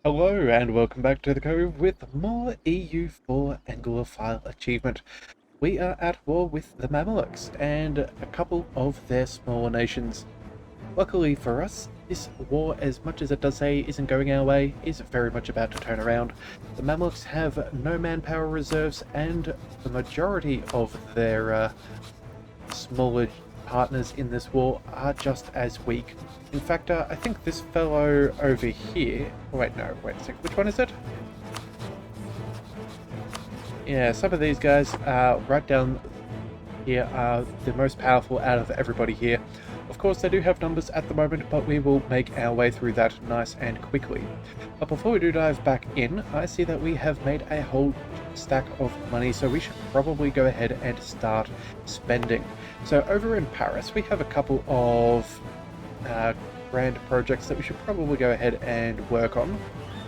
Hello and welcome back to the Cove with more EU4 Anglophile achievement. We are at war with the Mamluks and a couple of their smaller nations. Luckily for us, this war, as much as it does say isn't going our way, is very much about to turn around. The Mamluks have no manpower reserves and the majority of their smaller partners in this war are just as weak. In fact, I think this fellow over here... Wait a sec. Which one is it? Yeah, some of these guys right down here are the most powerful out of everybody here. Of course, they do have numbers at the moment, but we will make our way through that nice and quickly. But before we do dive back in, I see that we have made a whole stack of money, so we should probably go ahead and start spending. So over in Paris, we have a couple of grand projects that we should probably go ahead and work on.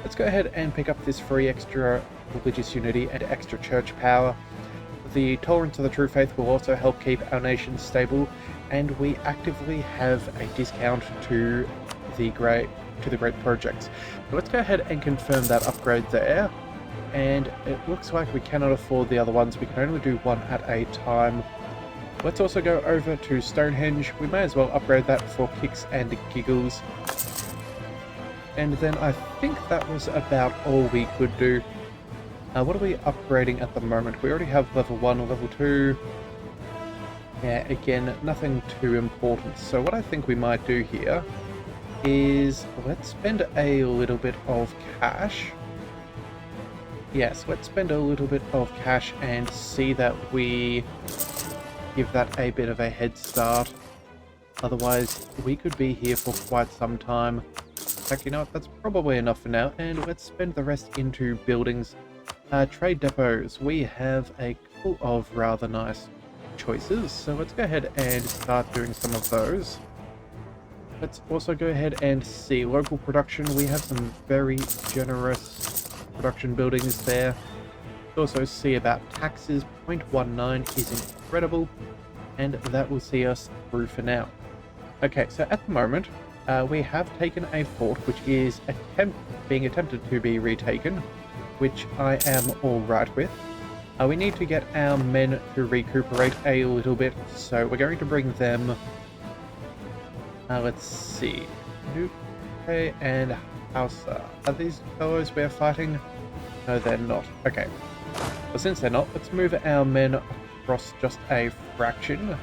Let's go ahead and pick up this free extra religious unity and extra church power. The tolerance of the true faith will also help keep our nation stable, and we actively have a discount to the great projects. So let's go ahead and confirm that upgrade there. And it looks like we cannot afford the other ones. We can only do one at a time. Let's also go over to Stonehenge. We may as well upgrade that for kicks and giggles. And then I think that was about all we could do. What are we upgrading at the moment? We already have level 1, level 2. Yeah, again, nothing too important. So what I think we might do here is let's spend a little bit of cash. Yes, let's spend a little bit of cash and see that we give that a bit of a head start. Otherwise, we could be here for quite some time. In fact, you know what, that's probably enough for now, and let's spend the rest into buildings. Trade depots, we have a couple of rather nice choices, so let's go ahead and start doing some of those. Let's also go ahead and see local production. We have some very generous production buildings there. Also see about taxes. 0.19 is incredible, and that will see us through for now. Okay, so at the moment we have taken a fort which is being attempted to be retaken, which I am alright with. We need to get our men to recuperate a little bit, so we're going to bring them... let's see... Okay, and Hausa. Are these fellows we're fighting? No, they're not. Okay. Well, since they're not, let's move our men across just a fraction.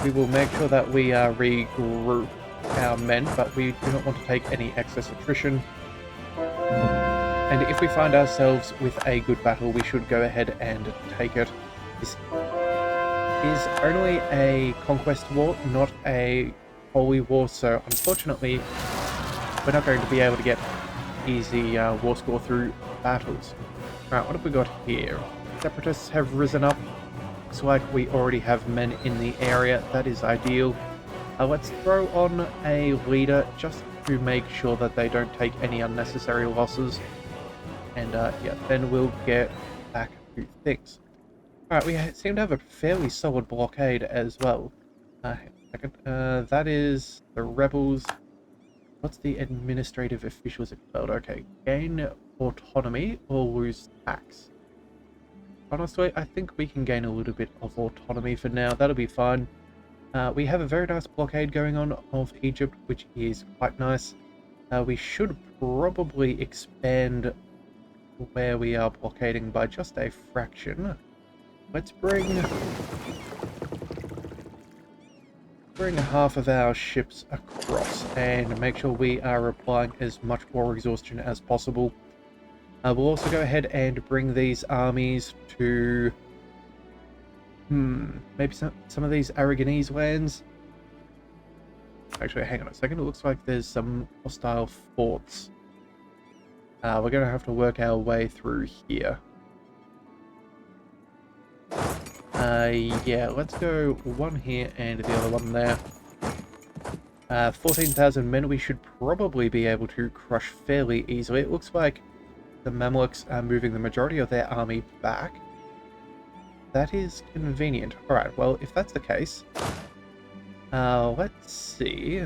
We will make sure that we regroup our men, but we do not want to take any excess attrition. And if we find ourselves with a good battle, we should go ahead and take it. This is only a conquest war, not a holy war, so unfortunately we're not going to be able to get easy war score through battles. Alright, what have we got here? Separatists have risen up. Looks like we already have men in the area. That is ideal. Let's throw on a leader just to make sure that they don't take any unnecessary losses. And yeah, then we'll get back to things. Alright, we seem to have a fairly solid blockade as well. That is the rebels. What's the administrative officials expelled? Okay, gain autonomy or lose tax. Honestly, I think we can gain a little bit of autonomy for now. That'll be fine. We have a very nice blockade going on of Egypt, which is quite nice. We should probably expand where we are blockading by just a fraction. Let's bring half of our ships across and make sure we are applying as much war exhaustion as possible. We'll also go ahead and bring these armies to maybe some of these Aragonese lands. Actually, hang on a second, it looks like there's some hostile forts. We're going to have to work our way through here. Yeah, let's go one here and the other one there. 14,000 men we should probably be able to crush fairly easily. It looks like the Mamluks are moving the majority of their army back. That is convenient. Alright, well, if that's the case, let's see.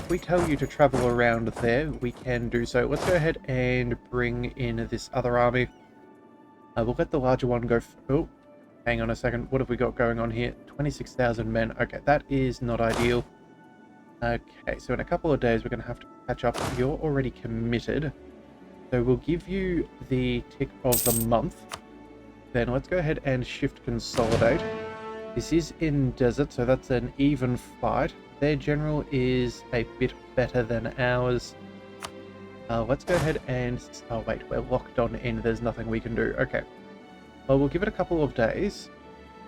if we tell you to travel around there, we can do so. Let's go ahead and bring in this other army. We'll let the larger one go... Oh, hang on a second. What have we got going on here? 26,000 men. Okay, that is not ideal. Okay, so in a couple of days, we're going to have to catch up. You're already committed. So we'll give you the tick of the month. Then let's go ahead and shift consolidate. This is in desert, so that's an even fight. Their general is a bit better than ours. Let's go ahead and... Oh wait, we're locked on in. There's nothing we can do. Okay. Well, we'll give it a couple of days.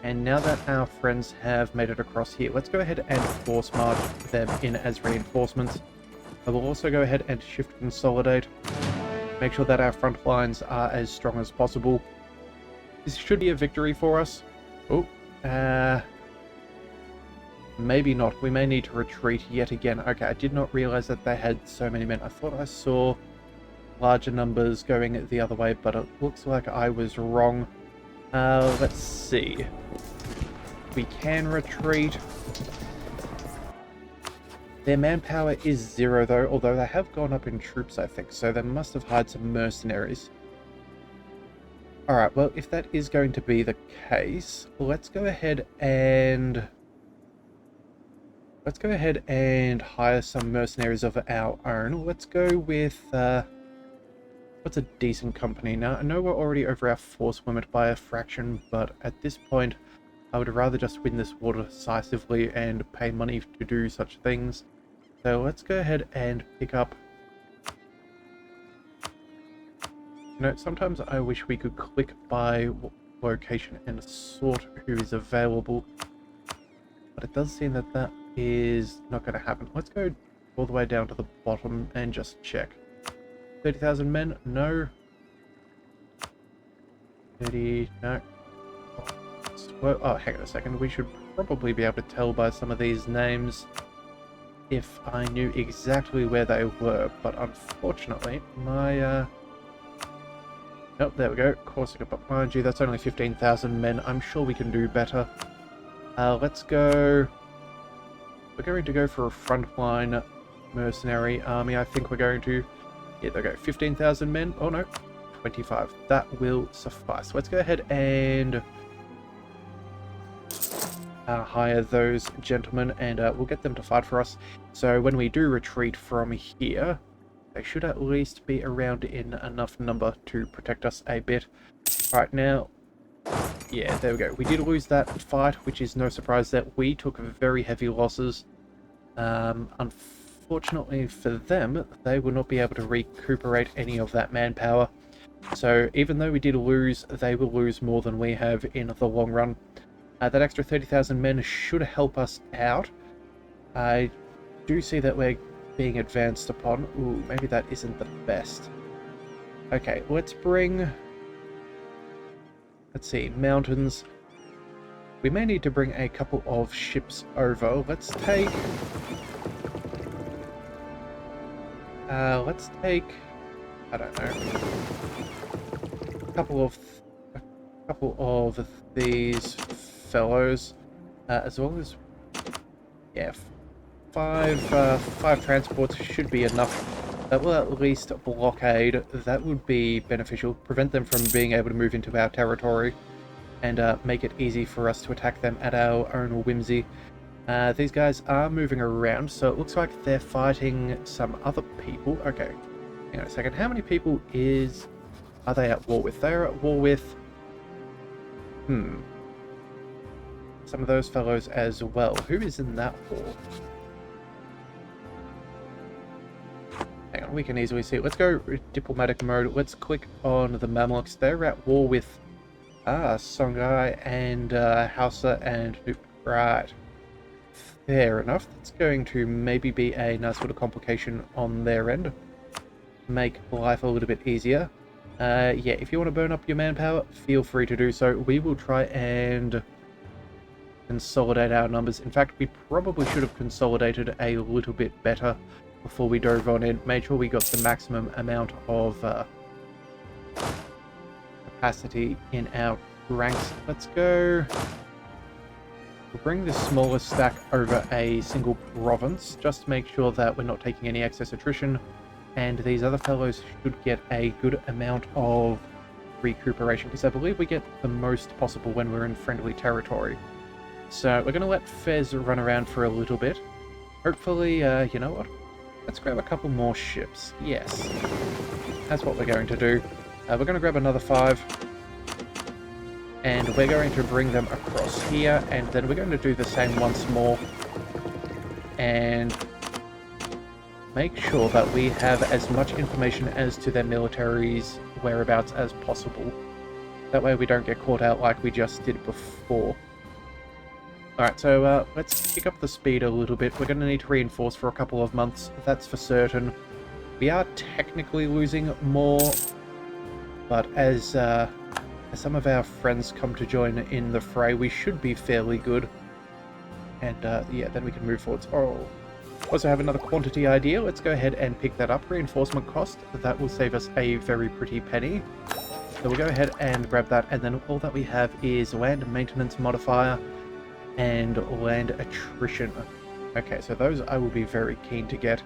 And now that our friends have made it across here, let's go ahead and force march them in as reinforcements. I will also go ahead and shift consolidate. Make sure that our front lines are as strong as possible. This should be a victory for us. Oh, maybe not. We may need to retreat yet again. Okay, I did not realize that they had so many men. I thought I saw larger numbers going the other way, but it looks like I was wrong. Let's see. We can retreat. Their manpower is 0 though, although they have gone up in troops, I think, so they must have hired some mercenaries. Alright, well, if that is going to be the case, let's go ahead and hire some mercenaries of our own. Let's go with what's a decent company? Now, I know we're already over our force limit by a fraction, but at this point, I would rather just win this war decisively and pay money to do such things. So let's go ahead and pick up... You know, sometimes I wish we could click by location and sort who is available, but it does seem that that is not going to happen. Let's go all the way down to the bottom and just check. 30,000 men? No. 30, no. Well, oh, hang on a second. We should probably be able to tell by some of these names if I knew exactly where they were, but unfortunately, my, Nope, there we go. Corsica, but mind you, that's only 15,000 men. I'm sure we can do better. Let's go... We're going to go for a frontline mercenary army. I think we're going to... Yeah, there we go. 15,000 men. Oh, no. 25. That will suffice. Let's go ahead and... hire those gentlemen, and we'll get them to fight for us. So when we do retreat from here... They should at least be around in enough number to protect us a bit. Alright, now... Yeah, there we go. We did lose that fight, which is no surprise that we took very heavy losses. Unfortunately for them, they will not be able to recuperate any of that manpower. So even though we did lose, they will lose more than we have in the long run. That extra 30,000 men should help us out. I do see that we're being advanced upon. Ooh, maybe that isn't the best. Okay, let's bring... Let's see, mountains. We may need to bring a couple of ships over. Let's take... I don't know. A couple of these fellows. As long as... Yeah, five transports should be enough. That will at least blockade. That would be beneficial. Prevent them from being able to move into our territory, and make it easy for us to attack them at our own whimsy. These guys are moving around, so it looks like they're fighting some other people. Okay, hang on a second. How many people are they at war with? They're at war with... some of those fellows as well. Who is in that war? Hang on, we can easily see it. Let's go diplomatic mode. Let's click on the Mamluks. They're at war with Songhai and Hausa and... Right. Fair enough. That's going to maybe be a nice little complication on their end. Make life a little bit easier. Yeah, if you want to burn up your manpower, feel free to do so. We will try and consolidate our numbers. In fact, we probably should have consolidated a little bit better before we dove on in. Made sure we got the maximum amount of capacity in our ranks. Let's go We'll bring the smallest stack over a single province, just to make sure that we're not taking any excess attrition, and these other fellows should get a good amount of recuperation, because I believe we get the most possible when we're in friendly territory. So we're going to let Fez run around for a little bit. Hopefully, you know what? Let's grab a couple more ships. Yes, that's what we're going to do. We're going to grab another 5. And we're going to bring them across here, and then we're going to do the same once more. And make sure that we have as much information as to their military's whereabouts as possible. That way we don't get caught out like we just did before. Alright, so let's kick up the speed a little bit. We're going to need to reinforce for a couple of months, that's for certain. We are technically losing more, but as some of our friends come to join in the fray, we should be fairly good. And yeah, then we can move forwards. Oh, also have another quantity idea. Let's go ahead and pick that up. Reinforcement cost. That will save us a very pretty penny. So we'll go ahead and grab that. And then all that we have is land maintenance modifier and land attrition. Okay, so those I will be very keen to get.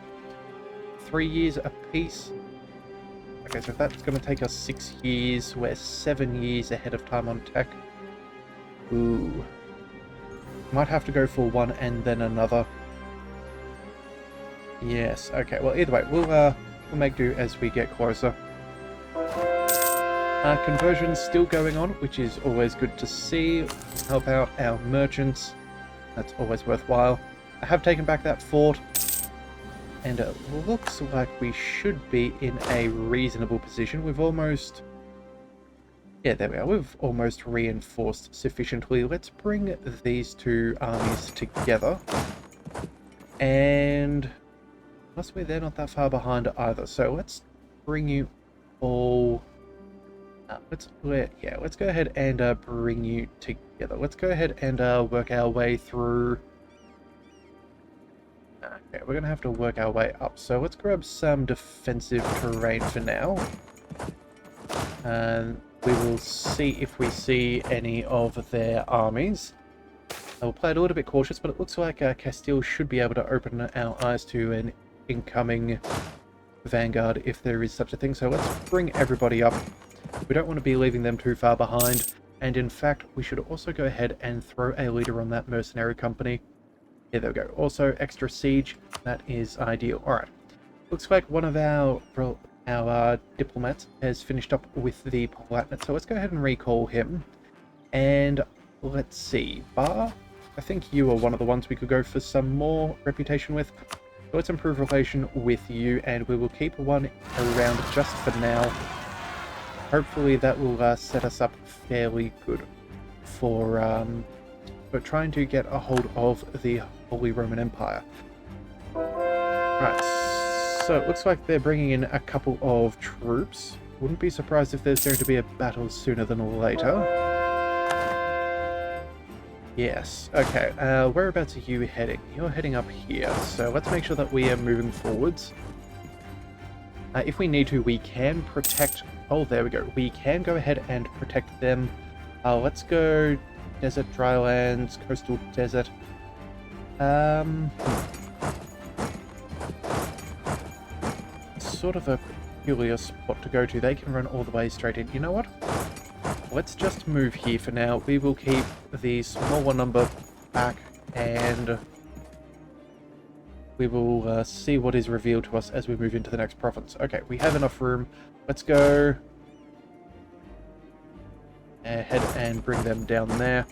3 years apiece. Okay, so if that's going to take us 6 years, we're 7 years ahead of time on tech. Ooh. Might have to go for one and then another. Yes, okay, well either way, we'll make do as we get closer. Conversion's still going on, which is always good to see. Help out our merchants. That's always worthwhile. I have taken back that fort. And it looks like we should be in a reasonable position. We've almost... Yeah, there we are. We've almost reinforced sufficiently. Let's bring these two armies together. And... possibly they're not that far behind either. So let's bring you all... let's go ahead and bring you together. Let's go ahead and work our way through... Okay, we're going to have to work our way up, so let's grab some defensive terrain for now. And we will see if we see any of their armies. We'll play it a little bit cautious, but it looks like Castile should be able to open our eyes to an incoming vanguard, if there is such a thing. So let's bring everybody up. We don't want to be leaving them too far behind. And in fact, we should also go ahead and throw a leader on that mercenary company. Yeah, there we go. Also, extra siege. That is ideal. Alright. Looks like one of our diplomats has finished up with the Palatinate, so let's go ahead and recall him. And let's see. Bar, I think you are one of the ones we could go for some more reputation with. So let's improve relation with you, and we will keep one around just for now. Hopefully that will set us up fairly good for trying to get a hold of the Holy Roman Empire. Right, so it looks like they're bringing in a couple of troops. Wouldn't be surprised if there's going to be a battle sooner than later. Yes, okay, whereabouts are you heading? You're heading up here, so let's make sure that we are moving forwards. If we need to, we can protect... Oh, there we go. We can go ahead and protect them. Let's go desert, drylands, coastal desert. Sort of a peculiar spot to go to. They can run all the way straight in. You know what? Let's just move here for now. We will keep the smaller number back, and we will see what is revealed to us as we move into the next province. Okay, we have enough room. Let's go ahead and bring them down there.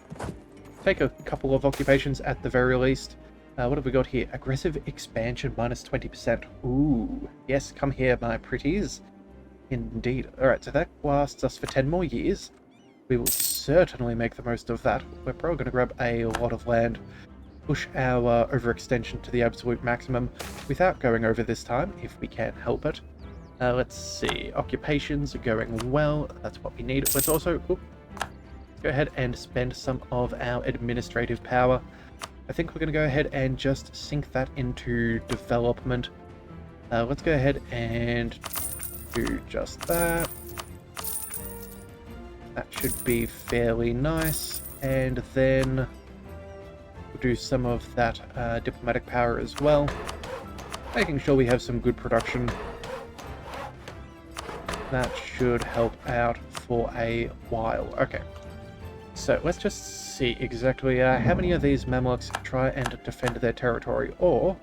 Take a couple of occupations at the very least. What have we got here? Aggressive expansion minus 20%. Ooh, yes, come here, my pretties. Indeed. Alright, so that lasts us for 10 more years. We will certainly make the most of that. We're probably going to grab a lot of land, push our overextension to the absolute maximum without going over this time, if we can help it. Let's see. Occupations are going well. That's what we need. Let's also go ahead and spend some of our administrative power. I think we're going to go ahead and just sink that into development. Let's go ahead and do just that. That should be fairly nice. And then do some of that diplomatic power as well, making sure we have some good production. That should help out for a while. Okay, so let's just see exactly how many of these Mamluks try and defend their territory, or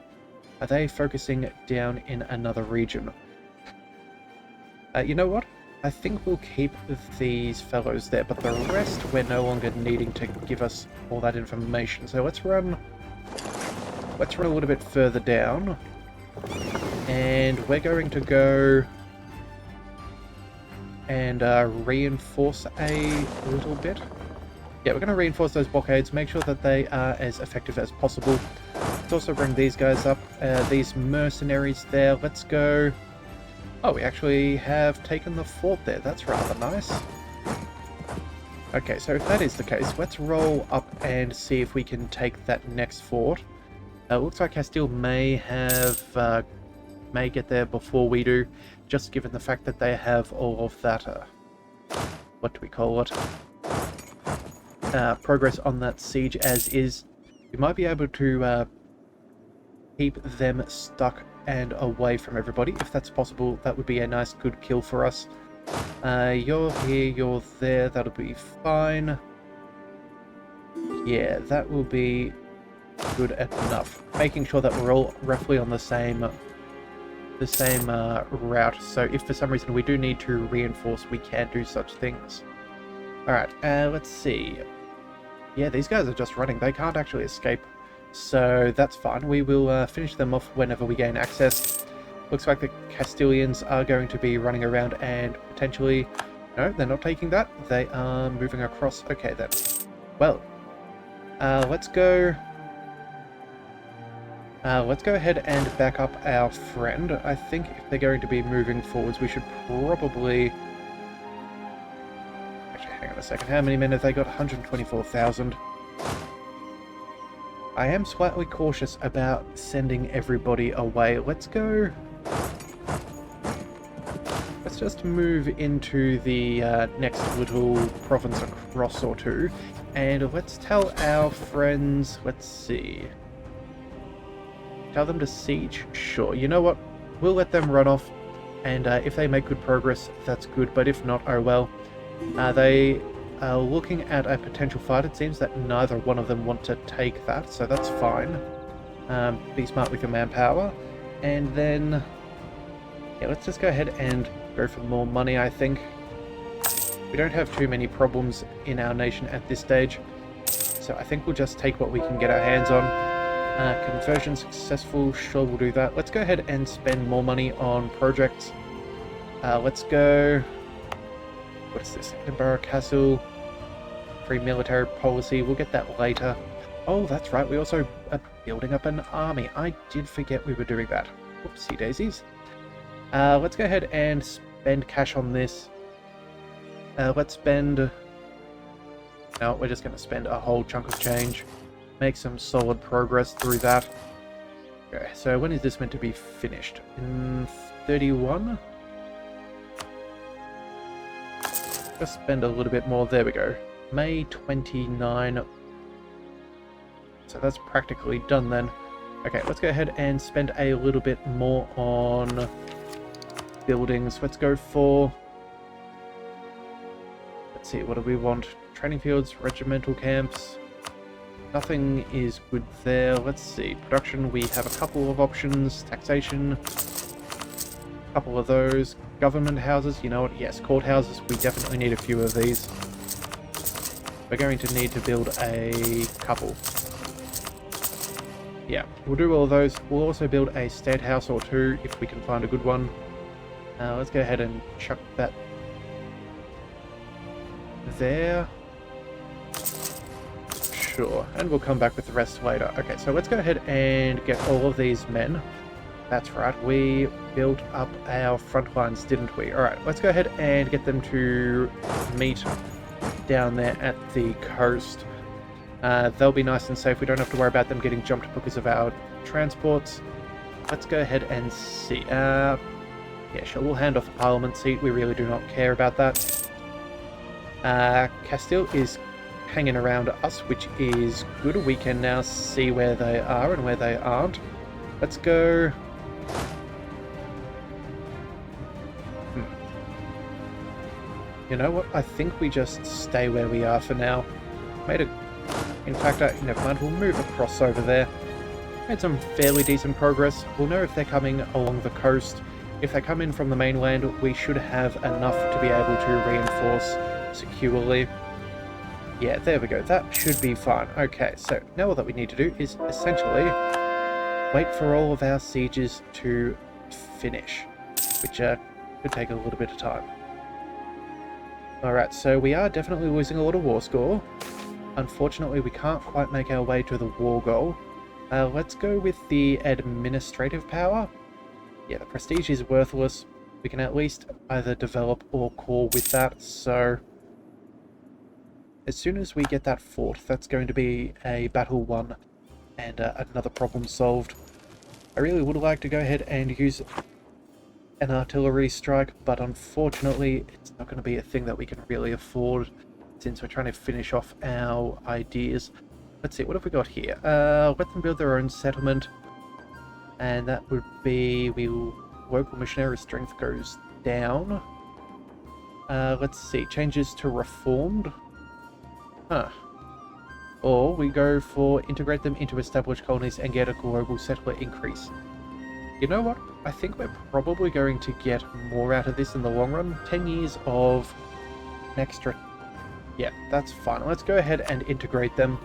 are they focusing down in another region? You know what? I think we'll keep these fellows there, but the rest we're no longer needing to give us all that information. So let's run a little bit further down, and we're going to go and reinforce a little bit. Yeah, we're going to reinforce those blockades, make sure that they are as effective as possible. Let's also bring these guys up, these mercenaries there. Let's go. Oh, we actually have taken the fort there. That's rather nice. Okay, so if that is the case, let's roll up and see if we can take that next fort. Looks like Castile may get there before we do, just given the fact that they have all of that, what do we call it? Progress on that siege as is. We might be able to keep them stuck and away from everybody. If that's possible, that would be a nice good kill for us. You're here, you're there, that'll be fine. Yeah, that will be good enough. Making sure that we're all roughly on the same route, so if for some reason we do need to reinforce, we can do such things. Alright, let's see. Yeah, these guys are just running. They can't actually escape. So that's fine. We will finish them off whenever we gain access. Looks like the Castilians are going to be running around and potentially... No, they're not taking that. They are moving across. Okay, then. Well, let's go ahead and back up our friend. I think if they're going to be moving forwards, we should probably... Actually, hang on a second. How many men have they got? 124,000. I am slightly cautious about sending everybody away. Let's go... Let's just move into the next little province across or two. And let's tell our friends... Let's see... Tell them to siege? Sure. You know what? We'll let them run off. And if they make good progress, that's good. But if not, oh well. They... looking at a potential fight, it seems that neither one of them want to take that, so that's fine. Be smart with your manpower. And then... Yeah, let's just go ahead and go for more money, I think. We don't have too many problems in our nation at this stage, so I think we'll just take what we can get our hands on. Conversion successful, sure, we'll do that. Let's go ahead and spend more money on projects. Let's go... What is this? Edinburgh Castle. Free military policy. We'll get that later. Oh, that's right. We also are building up an army. I did forget we were doing that. Whoopsie daisies. Let's go ahead and spend cash on this. Let's spend... No, we're just going to spend a whole chunk of change. Make some solid progress through that. Okay, so when is this meant to be finished? In 31? Just spend a little bit more. There we go. May 29. So that's practically done then. Okay, let's go ahead and spend a little bit more on buildings. Let's go for... Let's see, what do we want? Training fields, regimental camps. Nothing is good there. Let's see. Production, we have a couple of options. Taxation. A couple of those. Government houses, you know what? Yes, courthouses. We definitely need a few of these. We're going to need to build a couple. Yeah, we'll do all of those. We'll also build a state house or two if we can find a good one. Let's go ahead and chuck that there. Sure, and we'll come back with the rest later. Okay, so let's go ahead and get all of these men. That's right, we built up our front lines, didn't we? Alright, let's go ahead and get them to meet down there at the coast. They'll be nice and safe. We don't have to worry about them getting jumped because of our transports. Let's go ahead and see. Yeah, sure, we'll hand off a parliament seat. We really do not care about that. Castile is hanging around us, which is good. We can now see where they are and where they aren't. Let's go. You know what? I think we just stay where we are for now. In fact, never mind. We'll move across over there. Made some fairly decent progress. We'll know if they're coming along the coast. If they come in from the mainland, we should have enough to be able to reinforce securely. Yeah, there we go. That should be fine. Okay, so now all that we need to do is essentially wait for all of our sieges to finish, which could take a little bit of time. Alright, so we are definitely losing a lot of war score. Unfortunately, we can't quite make our way to the war goal. Let's go with the administrative power. Yeah, the prestige is worthless. We can at least either develop or core with that, so as soon as we get that fort, that's going to be a battle won and another problem solved. I really would like to go ahead and use an artillery strike, but unfortunately it's not going to be a thing that we can really afford since we're trying to finish off our ideas. Let's see, what have we got here? Let them build their own settlement, and that would be, local missionary strength goes down. Let's see, changes to reformed. Huh. Or we go for integrate them into established colonies and get a global settler increase. You know what? I think we're probably going to get more out of this in the long run. 10 years of an extra... Yeah, that's fine. Let's go ahead and integrate them.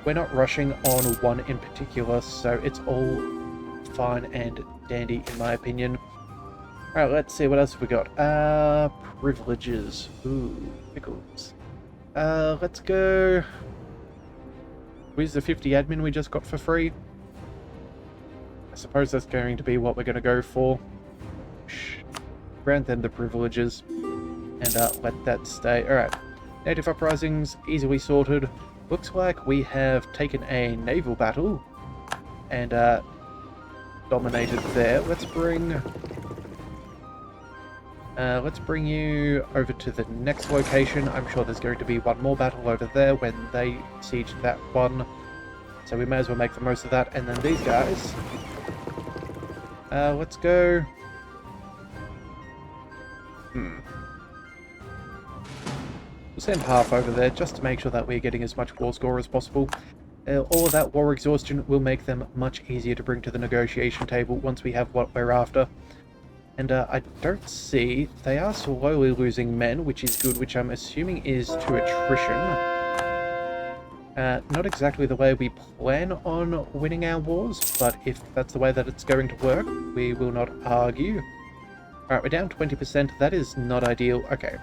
We're not rushing on one in particular, so it's all fine and dandy in my opinion. Alright, let's see, what else have we got? Privileges. Ooh, pickles. Let's go... Where's the 50 admin we just got for free? I suppose that's going to be what we're going to go for. Grant them the privileges and let that stay. Alright, native uprisings, easily sorted. Looks like we have taken a naval battle and dominated there. Let's bring you over to the next location. I'm sure there's going to be one more battle over there when they siege that one. So we may as well make the most of that. And then these guys... let's go... We'll send half over there just to make sure that we're getting as much war score as possible. All of that war exhaustion will make them much easier to bring to the negotiation table once we have what we're after. And I don't see... They are slowly losing men, which is good, which I'm assuming is to attrition. Not exactly the way we plan on winning our wars, but if that's the way that it's going to work, we will not argue. Alright, we're down 20%. That is not ideal. Okay.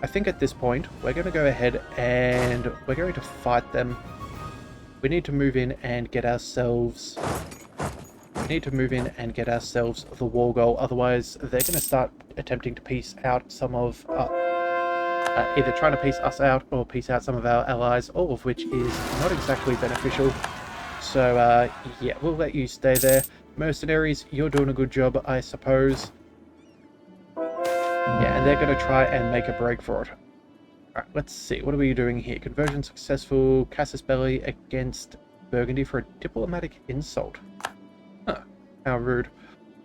I think at this point, we're going to go ahead and we're going to fight them. We need to move in and get ourselves... We need to move in and get ourselves the war goal, otherwise they're going to start attempting to peace out some of... either trying to peace us out or peace out some of our allies, all of which is not exactly beneficial. So, yeah, we'll let you stay there. Mercenaries, you're doing a good job, I suppose. Yeah, and they're going to try and make a break for it. Alright, let's see. What are we doing here? Conversion successful. Casus Belli against Burgundy for a diplomatic insult. Huh. How rude.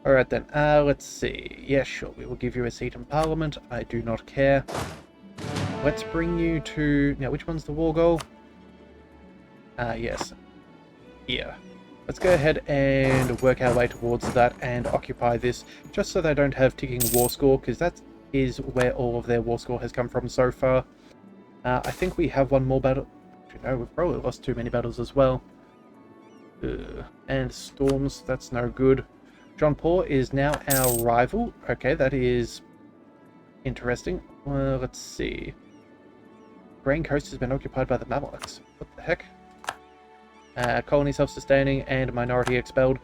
Alright then. Let's see. Yeah, sure. We will give you a seat in Parliament. I do not care. Let's bring you to... Now, which one's the war goal? Yes. Here. Let's go ahead and work our way towards that and occupy this, just so they don't have ticking war score, because that is where all of their war score has come from so far. I think we have one more battle. No, we've probably lost too many battles as well. And storms, that's no good. John Paul is now our rival. Okay, that is interesting. Let's see. Grain Coast has been occupied by the Mamluks. What the heck? Colony self-sustaining and minority expelled.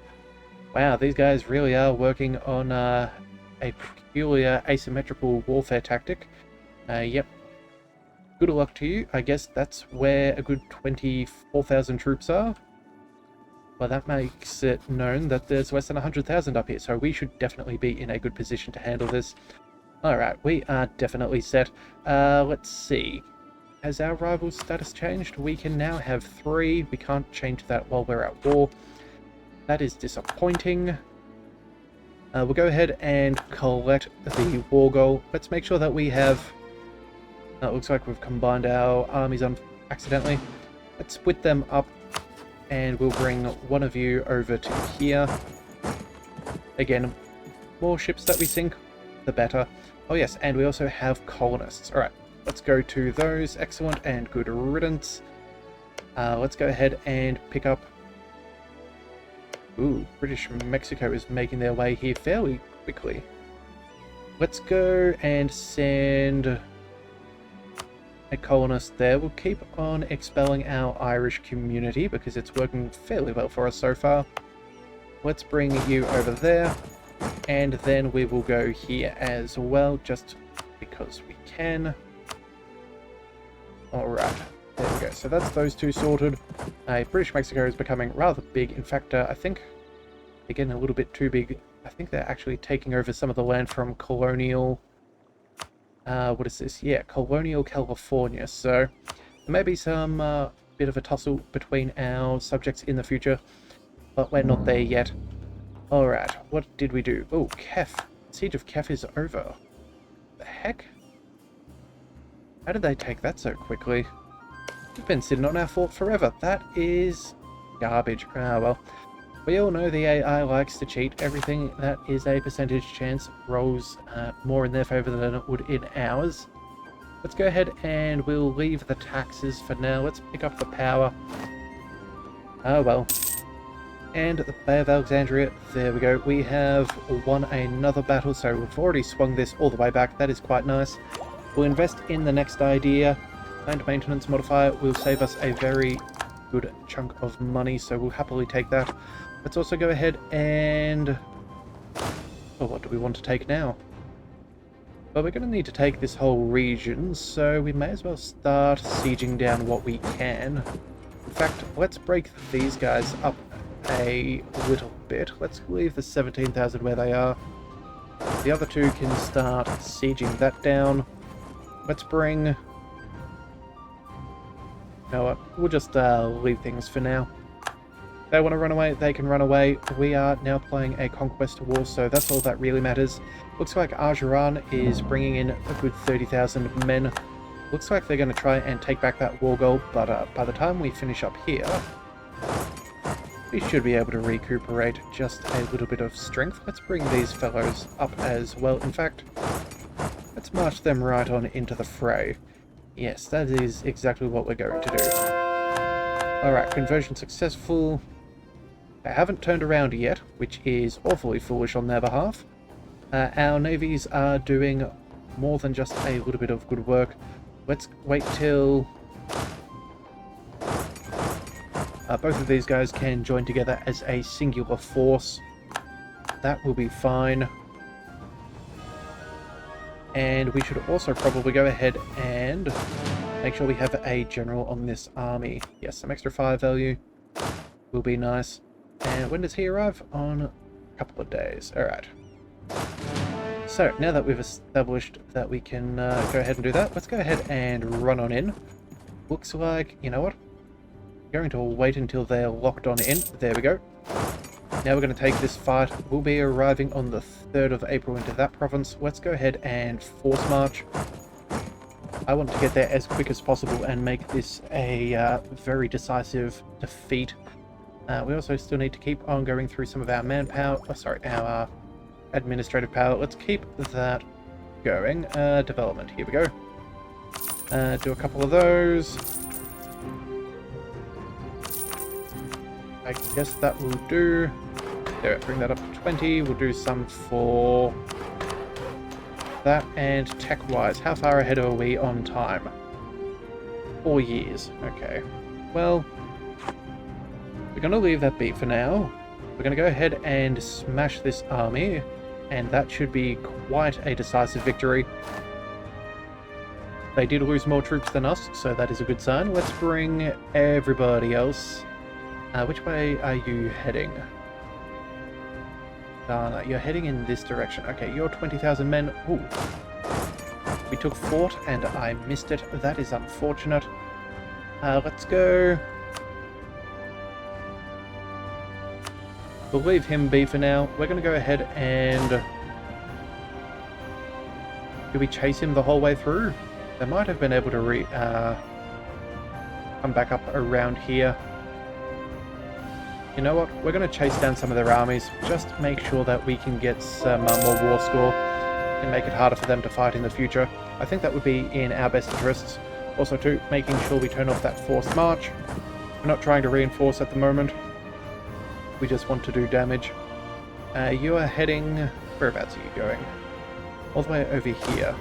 Wow, these guys really are working on a peculiar asymmetrical warfare tactic. Yep. Good luck to you. I guess that's where a good 24,000 troops are. Well, that makes it known that there's less than 100,000 up here, so we should definitely be in a good position to handle this. Alright, we are definitely set. Let's see. has our rival status changed? We can now have 3. We can't change that while we're at war. That is disappointing. We'll go ahead and collect the war goal. Let's make sure that we have... it looks like we've combined our armies accidentally. Let's split them up, and we'll bring one of you over to here. Again, more ships that we sink, the better. Oh yes, and we also have colonists. Alright, let's go to those. Excellent and good riddance. Let's go ahead and pick up... Ooh, British Mexico is making their way here fairly quickly. Let's go and send a colonist there. We'll keep on expelling our Irish community because it's working fairly well for us so far. Let's bring you over there, and then we will go here as well, just because we can. Alright, there we go. So that's those two sorted. British Mexico is becoming rather big. In fact, I think they're getting a little bit too big. I think they're actually taking over some of the land from colonial... what is this? Yeah, colonial California. So there may be some bit of a tussle between our subjects in the future, but we're not there yet. Alright, what did we do? Oh, Kef. Siege of Kef is over. The heck? How did they take that so quickly? We've been sitting on our fort forever. That is garbage. Ah, well. We all know the AI likes to cheat. Everything that is a percentage chance rolls more in their favor than it would in ours. Let's go ahead and we'll leave the taxes for now. Let's pick up the power. Oh well. And the Bay of Alexandria, there we go. We have won another battle, so we've already swung this all the way back. That is quite nice. We'll invest in the next idea. Land maintenance modifier will save us a very good chunk of money, so we'll happily take that. Let's also go ahead and... oh, what do we want to take now? Well, we're going to need to take this whole region, so we may as well start sieging down what we can. In fact, let's break these guys up a little bit. Let's leave the 17,000 where they are. The other two can start sieging that down. Let's bring... no, we'll just leave things for now. If they want to run away, they can run away. We are now playing a conquest war, so that's all that really matters. Looks like Argeran is bringing in a good 30,000 men. Looks like they're going to try and take back that war goal, but by the time we finish up here, we should be able to recuperate just a little bit of strength. Let's bring these fellows up as well. In fact, let's march them right on into the fray. Yes, that is exactly what we're going to do. Alright, conversion successful. They haven't turned around yet, which is awfully foolish on their behalf. Our navies are doing more than just a little bit of good work. Let's wait till both of these guys can join together as a singular force. That will be fine. And we should also probably go ahead and make sure we have a general on this army. Yes, some extra fire value will be nice. And when does he arrive? On a couple of days. Alright. So, now that we've established that we can go ahead and do that, let's go ahead and run on in. Looks like, you know what? We're going to wait until they're locked on in. There we go. Now we're going to take this fight. We'll be arriving on the 3rd of April into that province. Let's go ahead and force march. I want to get there as quick as possible and make this a very decisive defeat. We also still need to keep on going through some of our manpower. Oh, sorry, our administrative power. Let's keep that going. Development. Here we go. Do a couple of those. I guess that will do. There, bring that up to 20. We'll do some for that. And tech-wise, how far ahead are we on time? 4 years. Okay. Well, we're going to leave that be for now. We're going to go ahead and smash this army, and that should be quite a decisive victory. They did lose more troops than us, so that is a good sign. Let's bring everybody else. Which way are you heading? You're heading in this direction. Okay, you're 20,000 men. Ooh. We took fort and I missed it. That is unfortunate. Let's go. We'll leave him be for now. We're going to go ahead and... Do we chase him the whole way through? They might have been able to come back up around here. You know what? We're going to chase down some of their armies. Just make sure that we can get some more war score and make it harder for them to fight in the future. I think that would be in our best interests. Also too, making sure we turn off that forced march. We're not trying to reinforce at the moment. We just want to do damage. You are heading... Whereabouts are you going? All the way over here.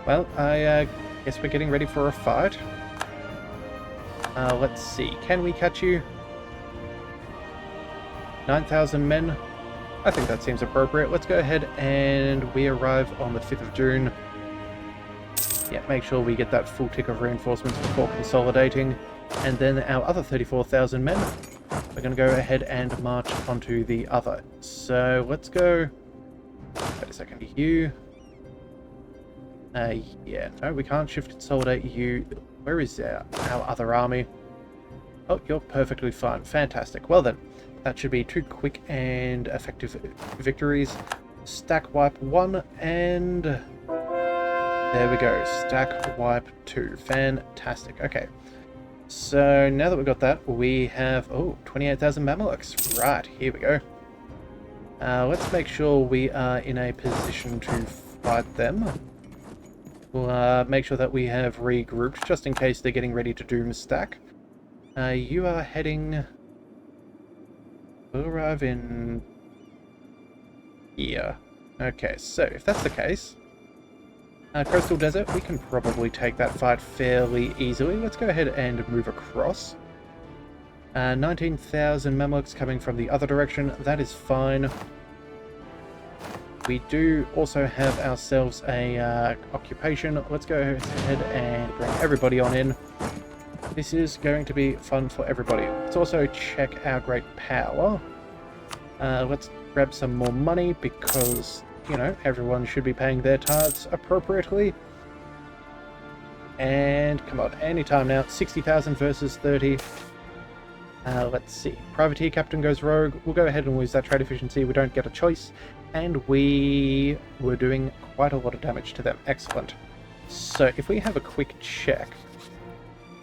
Well, I guess we're getting ready for a fight. Let's see. Can we catch you? 9,000 men. I think that seems appropriate. Let's go ahead and we arrive on the 5th of June. Yeah, make sure we get that full tick of reinforcements before consolidating. And then our other 34,000 men, we're going to go ahead and march onto the other. So let's go... Wait a second, you... yeah, no, we can't shift consolidate you. Where is our other army? Oh, you're perfectly fine. Fantastic. Well then, that should be 2 quick and effective victories. Stack wipe 1 and... There we go. Stack wipe 2. Fantastic. Okay. So now that we've got that, we have... Oh, 28,000 Mamluks. Right, here we go. Let's make sure we are in a position to fight them. We'll make sure that we have regrouped, just in case they're getting ready to doom stack. You are heading... We'll arrive in... here. Okay, so if that's the case... Coastal Desert, we can probably take that fight fairly easily. Let's go ahead and move across. 19,000 Mamluks coming from the other direction. That is fine. We do also have ourselves a occupation. Let's go ahead and bring everybody on in. This is going to be fun for everybody. Let's also check our great power. Let's grab some more money because, you know, everyone should be paying their tithes appropriately. And come on, anytime now. 60,000 versus 30. Let's see. Privateer captain goes rogue. We'll go ahead and lose that trade efficiency. We don't get a choice. And we were doing quite a lot of damage to them. Excellent. So if we have a quick check...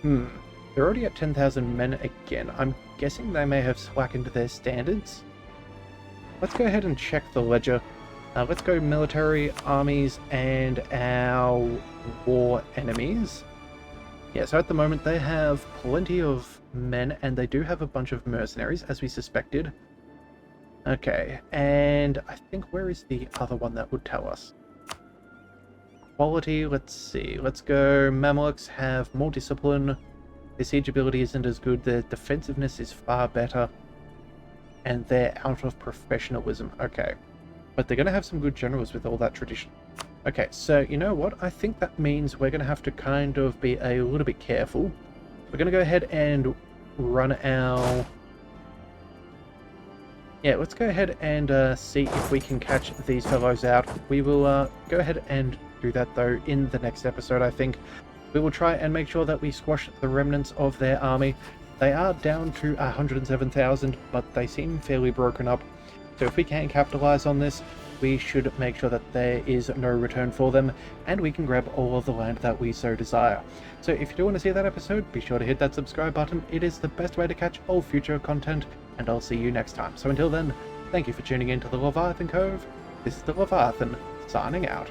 They're already at 10,000 men again. I'm guessing they may have slackened their standards. Let's go ahead and check the ledger. Let's go military, armies, and our war enemies. Yeah, so at the moment they have plenty of men, and they do have a bunch of mercenaries, as we suspected. Okay, and I think where is the other one that would tell us? Quality, let's see. Let's go. Mamluks have more discipline. Their siege ability isn't as good. Their defensiveness is far better. And they're out of professionalism. Okay. But they're going to have some good generals with all that tradition. Okay, so you know what? I think that means we're going to have to kind of be a little bit careful. We're going to go ahead and run our... Yeah, let's go ahead and see if we can catch these fellows out. We will go ahead and do that, though, in the next episode, I think. We will try and make sure that we squash the remnants of their army. They are down to 107,000, but they seem fairly broken up. So if we can capitalize on this, we should make sure that there is no return for them, and we can grab all of the land that we so desire. So if you do want to see that episode, be sure to hit that subscribe button. It is the best way to catch all future content, and I'll see you next time. So until then, thank you for tuning in to the Leviathan Cove. This is the Leviathan, signing out.